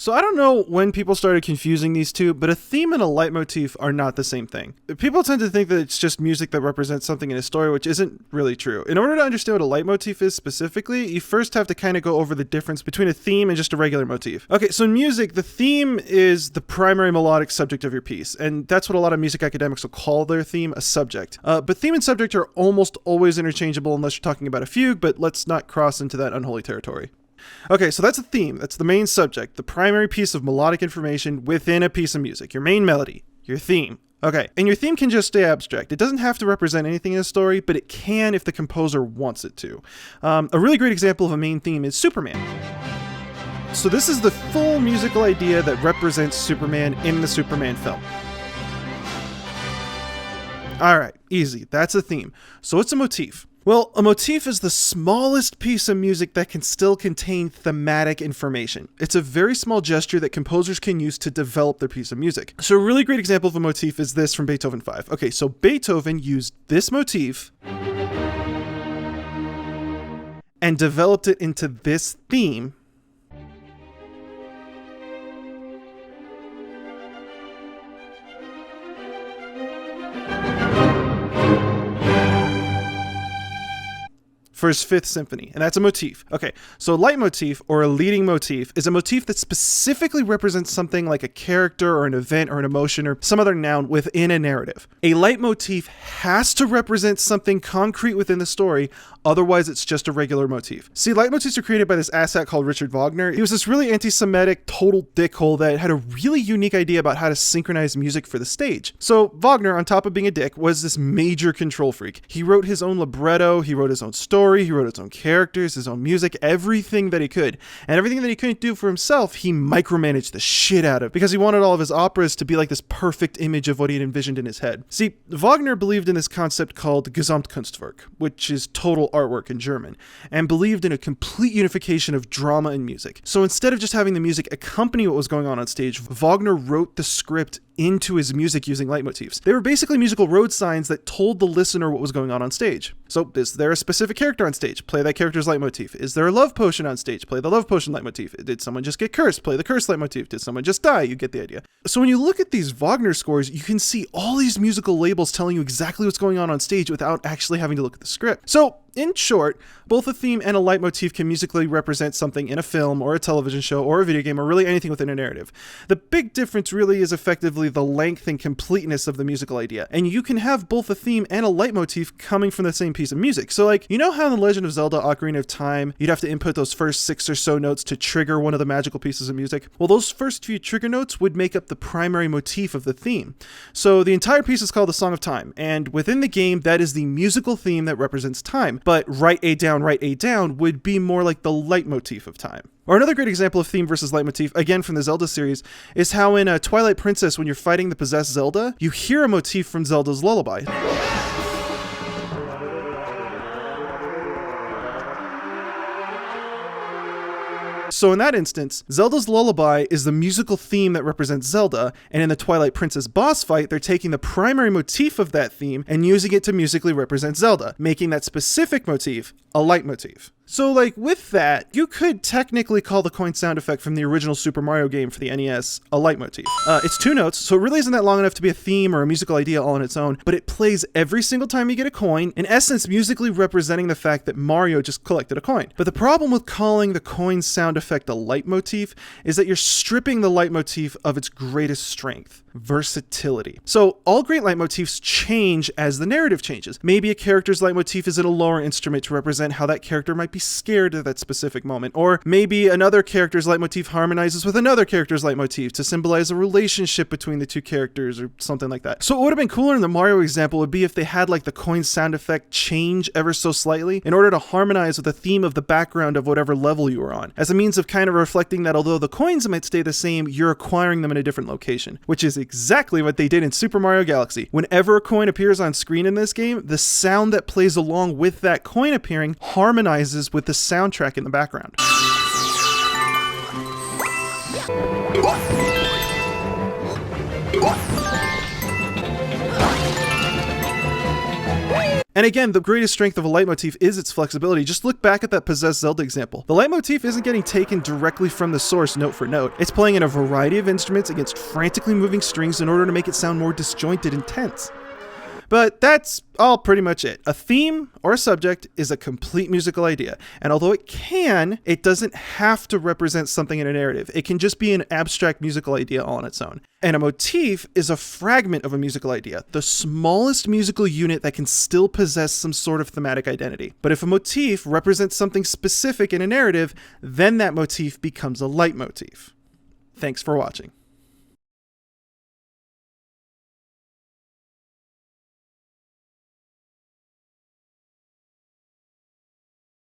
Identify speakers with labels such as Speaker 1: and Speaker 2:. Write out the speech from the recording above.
Speaker 1: So I don't know when people started confusing these two, but a theme and a leitmotif are not the same thing. People tend to think that it's just music that represents something in a story, which isn't really true. In order to understand what a leitmotif is specifically, you first have to kind of go over the difference between a theme and just a regular motif. Okay, so in music, the theme is the primary melodic subject of your piece, and that's what a lot of music academics will call their theme, a subject. But theme and subject are almost always interchangeable unless you're talking about a fugue, but let's not cross into that unholy territory. Okay, so that's a theme. That's the main subject, the primary piece of melodic information within a piece of music, your main melody, your theme. Okay, and your theme can just stay abstract. It doesn't have to represent anything in a story, but it can if the composer wants it to. A really great example of a main theme is Superman. So this is the full musical idea that represents Superman in the Superman film. Alright, easy. That's a theme. So what's a motif? Well, a motif is the smallest piece of music that can still contain thematic information. It's a very small gesture that composers can use to develop their piece of music. So a really great example of a motif is this from Beethoven 5. Okay, so Beethoven used this motif and developed it into this theme . For his Fifth Symphony, and that's a motif. Okay, so a leitmotif, or a leading motif, is a motif that specifically represents something like a character or an event or an emotion or some other noun within a narrative. A leitmotif has to represent something concrete within the story, otherwise it's just a regular motif. See, leitmotifs are created by this asshat called Richard Wagner. He was this really anti-Semitic, total dickhole that had a really unique idea about how to synchronize music for the stage. So Wagner, on top of being a dick, was this major control freak. He wrote his own libretto, he wrote his own story, he wrote his own characters, his own music, everything that he could. And everything that he couldn't do for himself, he micromanaged the shit out of, because he wanted all of his operas to be like this perfect image of what he had envisioned in his head. See, Wagner believed in this concept called Gesamtkunstwerk, which is total artwork in German, and believed in a complete unification of drama and music. So instead of just having the music accompany what was going on stage, Wagner wrote the script into his music using leitmotifs. They were basically musical road signs that told the listener what was going on stage. So is there a specific character on stage? Play that character's leitmotif. Is there a love potion on stage? Play the love potion leitmotif. Did someone just get cursed? Play the curse leitmotif. Did someone just die? You get the idea. So when you look at these Wagner scores, you can see all these musical labels telling you exactly what's going on stage without actually having to look at the script. So in short, both a theme and a leitmotif can musically represent something in a film or a television show or a video game or really anything within a narrative. The big difference really is effectively the length and completeness of the musical idea. And you can have both a theme and a leitmotif coming from the same piece of music. So like, you know how in The Legend of Zelda Ocarina of Time, you'd have to input those first 6 or so notes to trigger one of the magical pieces of music? Well, those first few trigger notes would make up the primary motif of the theme. So the entire piece is called the Song of Time. And within the game, that is the musical theme that represents time. But write A down would be more like the leitmotif of time. Or another great example of theme versus leitmotif, again from the Zelda series, is how in Twilight Princess, when you're fighting the possessed Zelda, you hear a motif from Zelda's lullaby. So in that instance, Zelda's lullaby is the musical theme that represents Zelda, and in the Twilight Princess boss fight, they're taking the primary motif of that theme and using it to musically represent Zelda, making that specific motif a leitmotif. So like with that, you could technically call the coin sound effect from the original Super Mario game for the NES a leitmotif. It's 2 notes, so it really isn't that long enough to be a theme or a musical idea all on its own, but it plays every single time you get a coin, in essence musically representing the fact that Mario just collected a coin. But the problem with calling the coin sound effect a leitmotif is that you're stripping the leitmotif of its greatest strength, versatility. So all great leitmotifs change as the narrative changes. Maybe a character's leitmotif is in a lower instrument to represent how that character might be scared at that specific moment. Or maybe another character's leitmotif harmonizes with another character's leitmotif to symbolize a relationship between the two characters or something like that. So what would have been cooler in the Mario example would be if they had like the coin sound effect change ever so slightly in order to harmonize with the theme of the background of whatever level you were on, as a means of kind of reflecting that although the coins might stay the same, you're acquiring them in a different location, which is exactly what they did in Super Mario Galaxy. Whenever a coin appears on screen in this game, the sound that plays along with that coin appearing harmonizes with the soundtrack in the background. And again, the greatest strength of a leitmotif is its flexibility. Just look back at that Possessed Zelda example. The leitmotif isn't getting taken directly from the source note for note. It's playing in a variety of instruments against frantically moving strings in order to make it sound more disjointed and tense. But that's all pretty much it. A theme or a subject is a complete musical idea, and although it doesn't have to represent something in a narrative. It can just be an abstract musical idea all on its own. And a motif is a fragment of a musical idea, the smallest musical unit that can still possess some sort of thematic identity. But if a motif represents something specific in a narrative, then that motif becomes a leitmotif. Thanks for watching.